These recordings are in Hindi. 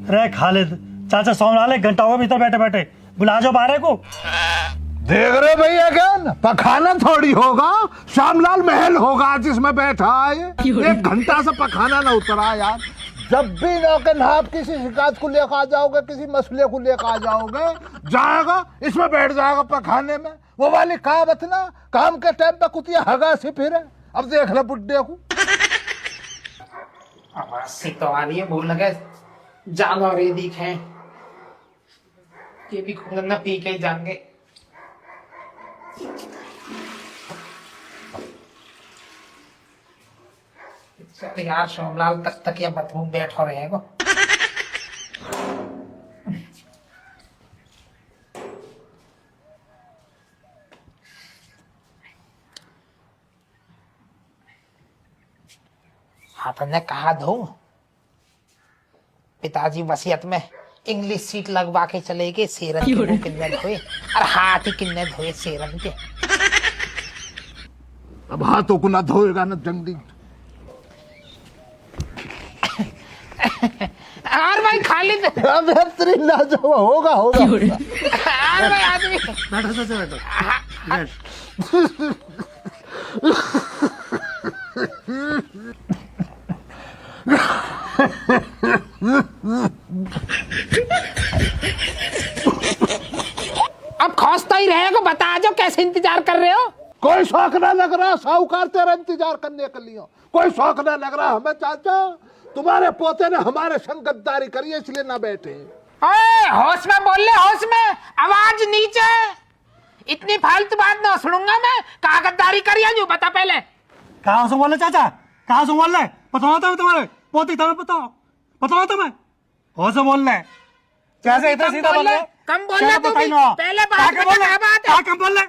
रे खालिद, चाचा सोमलाल एक घंटा होगा भीतर बैठे बैठे, बुला जाओ बाहर को। देख रहे भैया क्या पखाना थोड़ी होगा, श्यामलाल महल होगा जिसमें बैठा है। एक घंटा से पखाना ना उतरा यार। जब भी नौके नाप किसी शिकायत को लेकर आ जाओगे, किसी मसले को लेकर आ जाओगे, जाएगा इसमें बैठ जाएगा पखाने में। वो वाली कहावत ना, काम के टाइम पे कुतिया हगा से फिरे। अब देख ले बुड्ढे को। आवाज़ तो आ रही है, भूल लगे जानवर ये दिखे, ये भी खुद न पी के जाएंगे। चल यार सोमलाल तक या बदबू बैठ हो रहेगा। हाथन ने कहा दो पिताजी वसीयत में इंग्लिश सीट लगवा के चले गए, शेरन के मुंह किन्ने धोए और हाथ ही किन्ने धोए शेरन के। अब हाथों को ना धोएगा ना जंगली। और भाई खालिद बेहतरीन ना जो होगा होगा। और भाई आदमी बैठो चाचा, बैठो। अब खोजता ही रहेगा, बता जो कैसे इंतजार कर रहे हो। कोई शौक ना लग रहा साहूकार तेरा इंतजार करने के लिए, कोई शौक ना लग रहा हमें चाचा। तुम्हारे पोते ने हमारे संग गद्दारी करी है इसलिए ना बैठे। होश में बोल ले, होश में, आवाज नीचे। इतनी फालतू बात ना सुनूंगा मैं। कहाँ गद्दारी करी है जो बता पहले। कहाँ से बोल रहे चाचा, कहाँ से बोल रहे? बताओ तो तुम्हारे पोती तुम्हें बताओ तुम्हें। हो से बोल रहे कैसे इतना सीधा बोल रहे? कम बोल रहे तू भी। पहले बात बता, बात है। कम बोल रहे?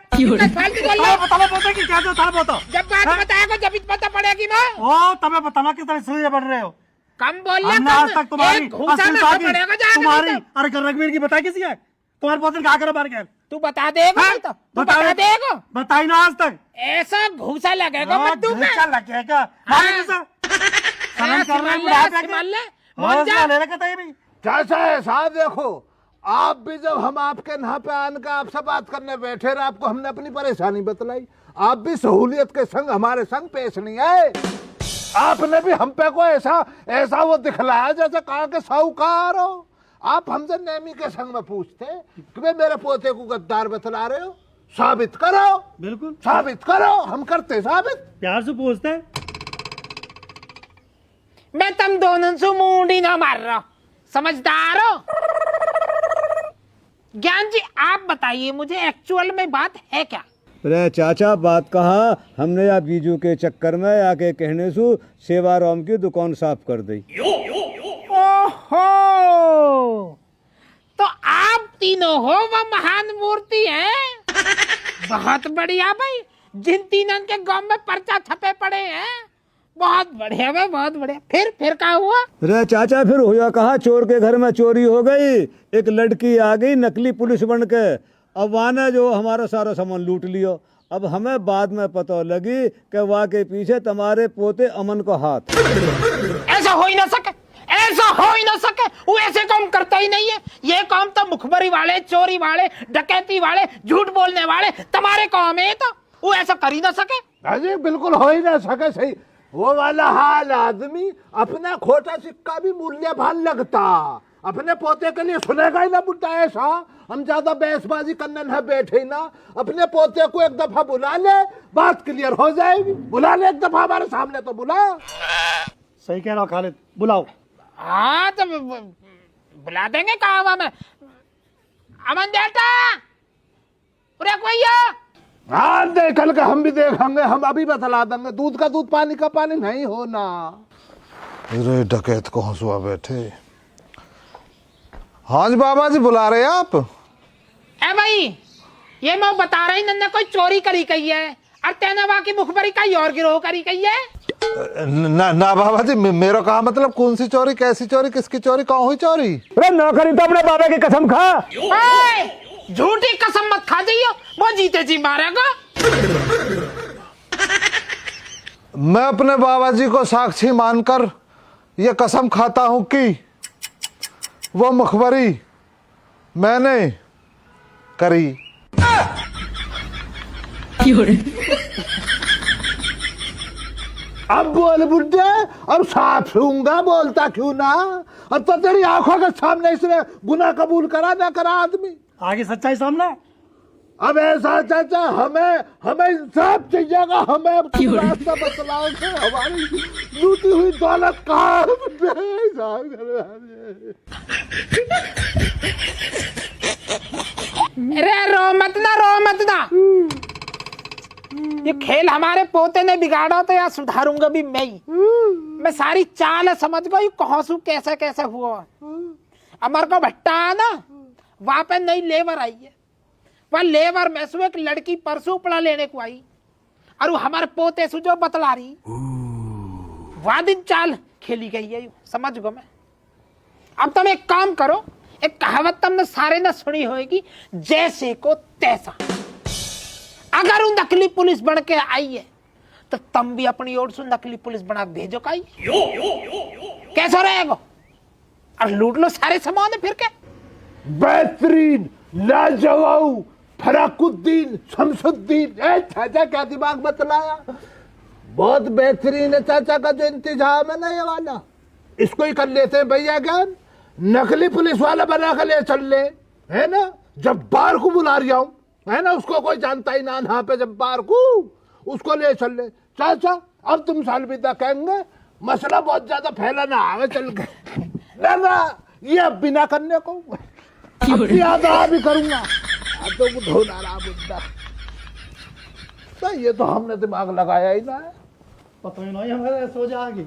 फालतू बोल रहे। बताओ पोते की क्या था बताओ। जब बात बताएगा जब पता पड़ेगी ना। ओ तमें बताना किस तरह सीधे बढ़ रहे हो। कम बोल हमने आज तक तुम्हारी तुम्हारी अरे रघुवीर की बताई किसी है? तुम्हारे पोते कहा करो बार क्या? तू बता देगा तो तू बता देगा। बताई ना आज तक। ऐसा घूसा लगेगा मद्दू में। घूसा लगेगा। चाचा ऐसा देखो, आप भी जब हम आपके यहाँ पे आने का आपसे बात करने बैठे रहे, आपको हमने अपनी परेशानी बतलाई। आप भी सहूलियत के संग हमारे संग पेश नहीं आए। आपने भी हम पे को ऐसा वो दिखलाया जैसे कहा के साहूकार हो। आप हमसे नेमी के संग में पूछते कि वे मेरे पोते को गद्दार बतला रहे हो, साबित करो। बिल्कुल साबित करो, हम करते साबित। प्यार से पूछते। मैं तुम दोनों से मुंडी ना मार रहा, समझदार हो। ज्ञान जी आप बताइए मुझे एक्चुअल में बात है क्या? अरे चाचा बात कहा, हमने या बीजू के चक्कर में आके कहने से सेवाराम की दुकान साफ कर दी। ओहो, तो आप तीनों हो वो महान मूर्ति हैं। बहुत बढ़िया भाई, जिन तीनों के गांव में पर्चा छपे पड़े हैं। बहुत बढ़िया भाई, बहुत बढ़िया। फिर क्या हुआ? अरे चाचा फिर हुआ कहा, चोर के घर में चोरी हो गई, एक लड़की आ गई नकली पुलिस बन के। अब वाने जो हमारा सारा सामान लूट लियो। अब हमें बाद में पता लगी कि वहाँ के पीछे तुम्हारे पोते अमन का हाथ। ऐसा हो ही ना सके, ऐसा हो ही ना सके। वो ऐसे काम करता ही नहीं है। ये काम तो मुखबरी वाले, चोरी वाले, डकैती वाले, झूठ बोलने वाले तुम्हारे काम है। तो वो ऐसा कर ही ना सके। अजी बिल्कुल हो ही ना सके। सही वो वाला हाल आदमी अपना खोटा सिक्का भी मूल्यवान लगता। अपने पोते के लिए सुनेगा ही ना बुड्ढा ऐसा। हम ज्यादा बहसबाजी करने न बैठे ना। अपने पोते को एक दफा बुला ले, बात क्लियर हो जाएगी। बुला ले एक दफा हमारे सामने तो बुला। सही कह रहा हो खालिद, बुलाओ। हाँ तो बुला देंगे। कहा में अमन बेटा, भैया। हाँ देखल के हम भी देखेंगे, हम अभी बतला देंगे। दूध का दूध पानी का पानी नहीं होना। अरे डकैत को हंसुआ बैठे। हाँ जी बाबा जी बुला रहे हैं आप? ए भाई ये मैं बता रही नन्ना कोई चोरी करी कही है और तेने बाकी मुखबरी का और गिरोह करी कही है। ना बाबा जी मेरा कहा मतलब कौन सी चोरी, कैसी चोरी, किसकी चोरी, कहाँ हुई चोरी? अरे नौकरी तो अपने बाबा की कसम खा। झूठी कसम मत खा जाइयो, वो जीते जी मारेगा। मैं अपने बाबा जी को साक्षी मानकर ये कसम खाता हूँ कि वो मुखबरी मैंने करी। अब बोल बुड्ढे, अब साफ लूंगा, बोलता क्यों ना? अब तो तेरी आंखों के सामने इसने गुनाह कबूल करा ना करा आदमी। आगे सच्चाई सामने है। अब ऐसा चाचा हमें इंसाफ चाहिएगा, हमें अब तुम रास्ता बतलाओ कि हमारी लूटी हुई दौलत कहाँ अरे रो मत ना। ये खेल हमारे पोते ने बिगाड़ा तो यार सुधारूंगा भी मैं ही। मैं सारी चाल समझ गई कहाँ सू कैसे कैसे हुआ। अमर को भट्टा ना वहां पे नई लेबर आई है, वह लेबर में से एक लड़की परसों पड़ा लेने को आई और वो हमारे पोते से जो बतला रही वह दिन चाल खेली गई है, समझ गो मैं। अब तुम एक काम करो, एक कहावत तुमने सारे ने सुनी होगी, जैसे को तैसा। अगर वो नकली पुलिस बन के आई है तो तुम भी अपनी ओर से नकली पुलिस बना भेजो का कैसा रहेगा और लूट लो सारे सामान फिर के। बेहतरीन, लाजवाब, फराकुद्दीन, शमसुद्दीन। चाचा क्या दिमाग बतलाया, बहुत बेहतरीन है चाचा का जो इंतजाम है ना ये वाला। इसको ही कर लेते हैं भैया ज्ञान, नकली पुलिस वाला बना कर ले चल ले, है ना। जब्बार को बुला रहा हूं, है ना, उसको कोई जानता ही ना यहाँ पे जब्बार को, उसको ले चल ले। चाचा अब तुम सालविदा कहेंगे, मसला बहुत ज्यादा फैला ना आगे चल के ना, ये अब बिना करने को याद भी करूंगा। अब तो धोना रहा बुद्धा, तो ये तो हमने दिमाग लगाया ही ना है। पता ही नहीं हमारे सो जाएगी।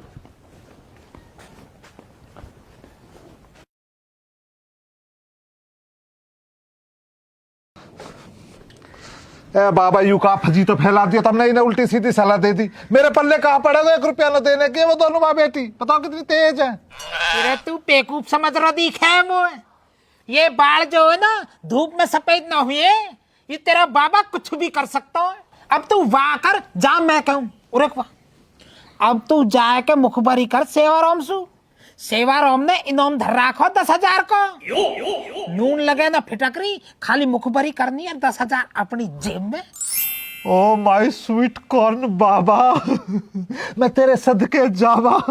ए बाबा यू का फजी तो फैला दिया तुमने, इन्हें उल्टी सीधी सलाह दे दी। मेरे पल्ले कहाँ पड़ेगा 1 रुपया न देने के। वो दोनों माँ बेटी बताओ कितनी तेज है। अरे तू बेवकूफ समझ रहा दिखे वो, ये बाल जो है ना धूप में सफेद ना हुए, ये तेरा बाबा कुछ भी कर सकता है। अब तू वाह कर जा, मैं कहूँ उरक वाह। अब तू जाके मुखबरी कर सेवाराम सु। सेवाराम ने इनाम धर रखो 10,000 को। नून लगे ना फिटकरी, खाली मुखबरी करनी है, 10,000 अपनी जेब में। ओ माय स्वीट कॉर्न बाबा, मैं तेरे सदके जावा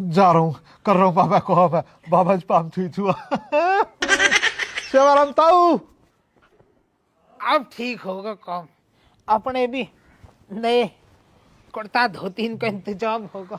जा रहा हूँ, कर रहा हूँ बाबा को। बाबा जी पाम थी छुआ सेवाराम ताऊ। अब ठीक होगा काम, अपने भी नए कुर्ता धोती का इंतजाम होगा।